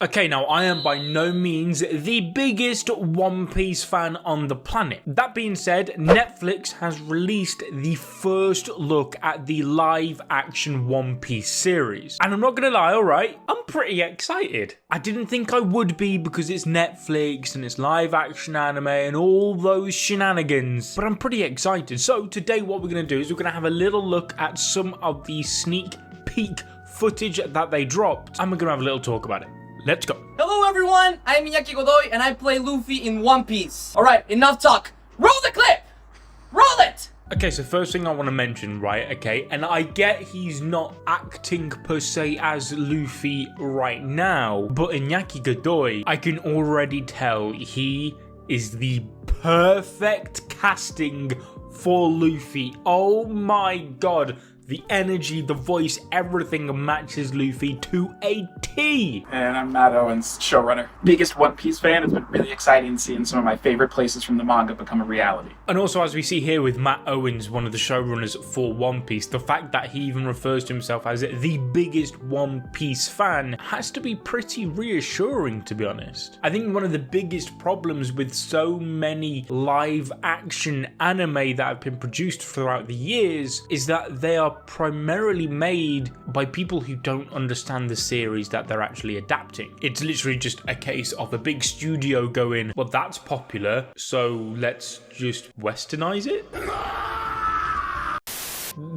Okay, now I am by no means the biggest One Piece fan on the planet. That being said, Netflix has released the first look at the live action One Piece series. And I'm not gonna lie, alright, I'm pretty excited. I didn't think I would be because it's Netflix and it's live action anime and all those shenanigans, but I'm pretty excited. So today what we're gonna do is we're gonna have a little look at some of the sneak peek footage that they dropped and we're gonna have a little talk about it. Let's go. Hello everyone, I'm Miyaki Godoy and I play Luffy in One Piece. Alright, enough talk. Roll the clip! Roll it! Okay, so first thing I want to mention, right, okay, and I get he's not acting per se as Luffy right now, but in Miyaki Godoy, I can already tell he is the perfect casting for Luffy. Oh my god. The energy, the voice, everything matches Luffy to a T. And I'm Matt Owens, showrunner. Biggest One Piece fan. It's been really exciting seeing some of my favorite places from the manga become a reality. And also, as we see here with Matt Owens, one of the showrunners for One Piece, the fact that he even refers to himself as the biggest One Piece fan has to be pretty reassuring, to be honest. I think one of the biggest problems with so many live action anime that have been produced throughout the years is that they are primarily made by people who don't understand the series that they're actually adapting. It's literally just a case of a big studio going, well, that's popular, so let's just westernize it.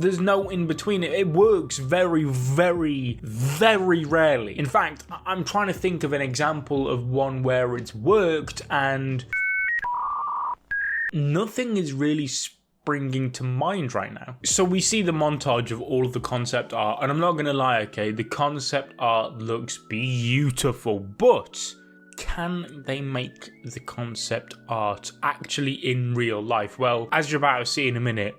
There's no in between. It works very, very, very rarely. In fact, I'm trying to think of an example of one where it's worked and nothing is really springing to mind right now. So we see the montage of all of the concept art, and I'm not gonna lie, okay, the concept art looks beautiful, but can they make the concept art actually in real life? Well, as you're about to see in a minute,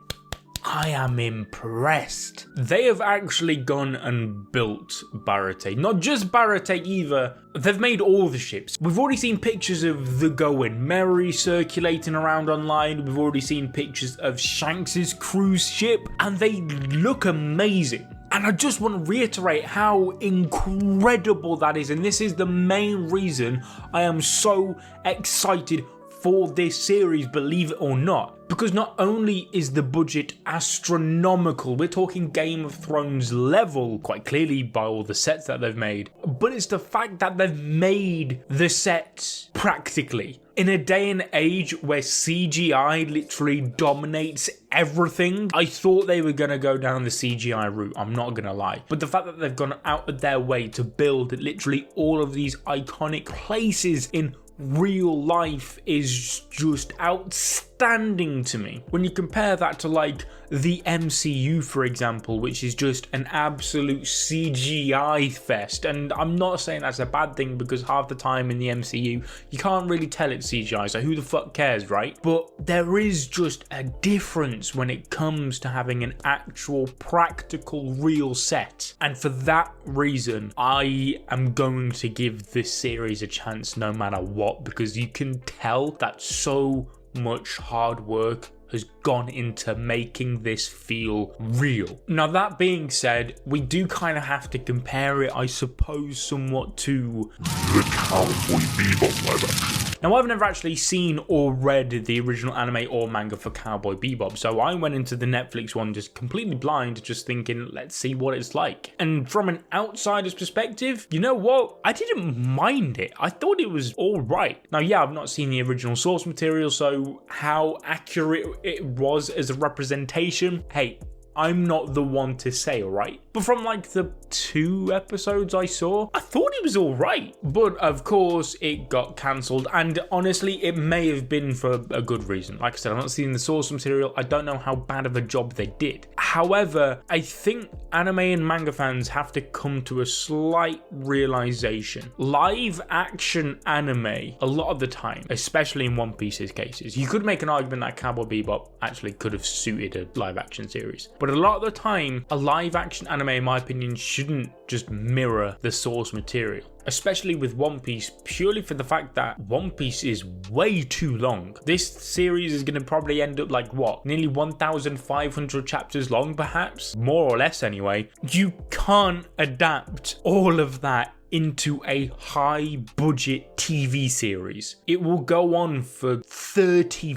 I am impressed. They have actually gone and built Barate. Not just Barate either, they've made all the ships. We've already seen pictures of the Going Merry circulating around online. We've already seen pictures of Shanks's cruise ship, and they look amazing. And I just want to reiterate how incredible that is. And this is the main reason I am so excited for this series, believe it or not. Because not only is the budget astronomical, we're talking Game of Thrones level, quite clearly by all the sets that they've made, but it's the fact that they've made the sets practically. In a day and age where CGI literally dominates everything, I thought they were going to go down the CGI route, I'm not going to lie. But the fact that they've gone out of their way to build literally all of these iconic places in real life is just outstanding to me. When you compare that to like the MCU, for example, which is just an absolute CGI fest, and I'm not saying that's a bad thing because half the time in the MCU you can't really tell it's CGI, so who the fuck cares, right? But there is just a difference when it comes to having an actual practical real set, and for that reason I am going to give this series a chance no matter what, because you can tell that so much hard work has gone into making this feel real. Now that being said, we do kind of have to compare it, I suppose, somewhat to the Cowboy Bebop live action. Now I've never actually seen or read the original anime or manga for Cowboy Bebop, so I went into the Netflix one just completely blind, just thinking, let's see what it's like. And from an outsider's perspective, you know what? I didn't mind it. I thought it was alright. Now yeah, I've not seen the original source material, so how accurate it was as a representation, hey, I'm not the one to say, alright? But from like the 2 episodes I saw, I thought it was alright. But of course, it got cancelled, and honestly, it may have been for a good reason. Like I said, I've not seen the source material, I don't know how bad of a job they did. However, I think anime and manga fans have to come to a slight realization. Live action anime, a lot of the time, especially in One Piece's cases, you could make an argument that Cowboy Bebop actually could have suited a live action series. But a lot of the time, a live action anime, in my opinion, shouldn't just mirror the source material. Especially with One Piece, purely for the fact that One Piece is way too long. This series is going to probably end up like what? Nearly 1,500 chapters long, perhaps? More or less anyway. You can't adapt all of that into a high budget TV series. It will go on for 30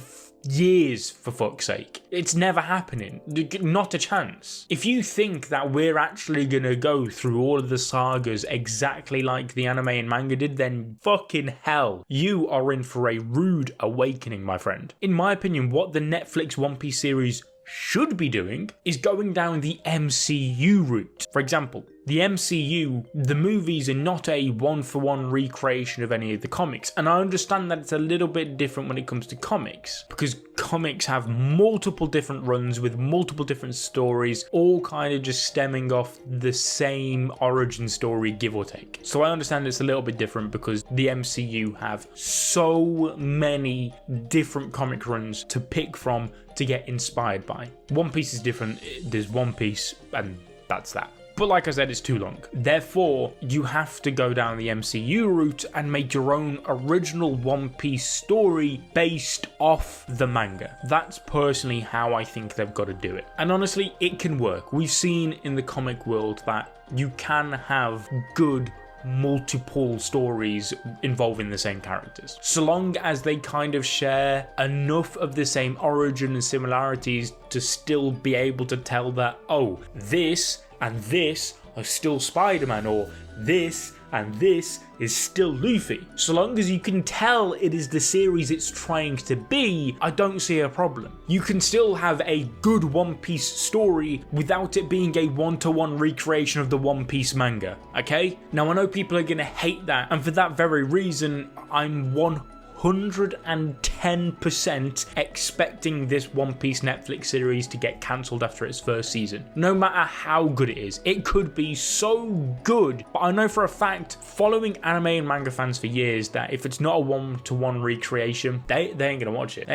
years, for fuck's sake. It's never happening. Not a chance. If you think that we're actually gonna go through all of the sagas exactly like the anime and manga did, then fucking hell, you are in for a rude awakening, my friend. In my opinion, what the Netflix One Piece series should be doing is going down the MCU route. For example, the MCU, the movies are not a one-for-one recreation of any of the comics, and I understand that it's a little bit different when it comes to comics, because comics have multiple different runs with multiple different stories, all kind of just stemming off the same origin story, give or take. So I understand it's a little bit different because the MCU have so many different comic runs to pick from to get inspired by. One Piece is different. There's One Piece and that's that. But like I said, it's too long. Therefore, you have to go down the MCU route and make your own original One Piece story based off the manga. That's personally how I think they've got to do it. And honestly, it can work. We've seen in the comic world that you can have good multiple stories involving the same characters, so long as they kind of share enough of the same origin and similarities to still be able to tell that, oh, this and this are still Spider-Man, or this and this is still Luffy. So long as you can tell it is the series it's trying to be, I don't see a problem. You can still have a good One Piece story without it being a one-to-one recreation of the One Piece manga, okay? Now I know people are gonna hate that, and for that very reason, I'm 110% expecting this One Piece Netflix series to get cancelled after its first season. No matter how good it is, it could be so good, but I know for a fact, following anime and manga fans for years, that if it's not a one-to-one recreation, they ain't gonna watch it.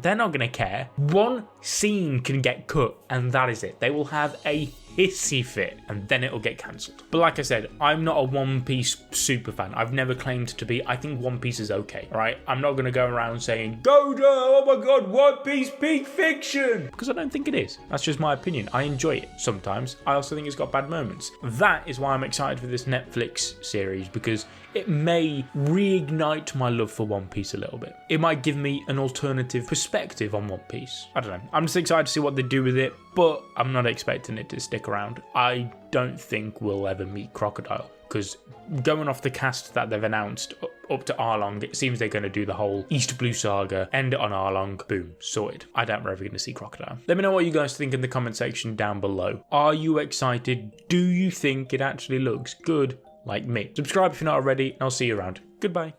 They're not gonna care. One scene can get cut, and that is it. They will have a hissy fit, and then it'll get cancelled. But like I said, I'm not a One Piece super fan. I've never claimed to be. I think One Piece is okay, right? I'm not going to go around saying, Gojo, oh my god, One Piece peak fiction, because I don't think it is. That's just my opinion. I enjoy it sometimes. I also think it's got bad moments. That is why I'm excited for this Netflix series, because it may reignite my love for One Piece a little bit. It might give me an alternative perspective on One Piece. I don't know. I'm just excited to see what they do with it, but I'm not expecting it to stick around. I don't think we'll ever meet Crocodile, because going off the cast that they've announced up to Arlong, it seems they're going to do the whole East Blue saga, end it on Arlong, boom, sorted. I doubt we're ever going to see Crocodile. Let me know what you guys think in the comment section down below. Are you excited? Do you think it actually looks good like me? Subscribe if you're not already, and I'll see you around. Goodbye.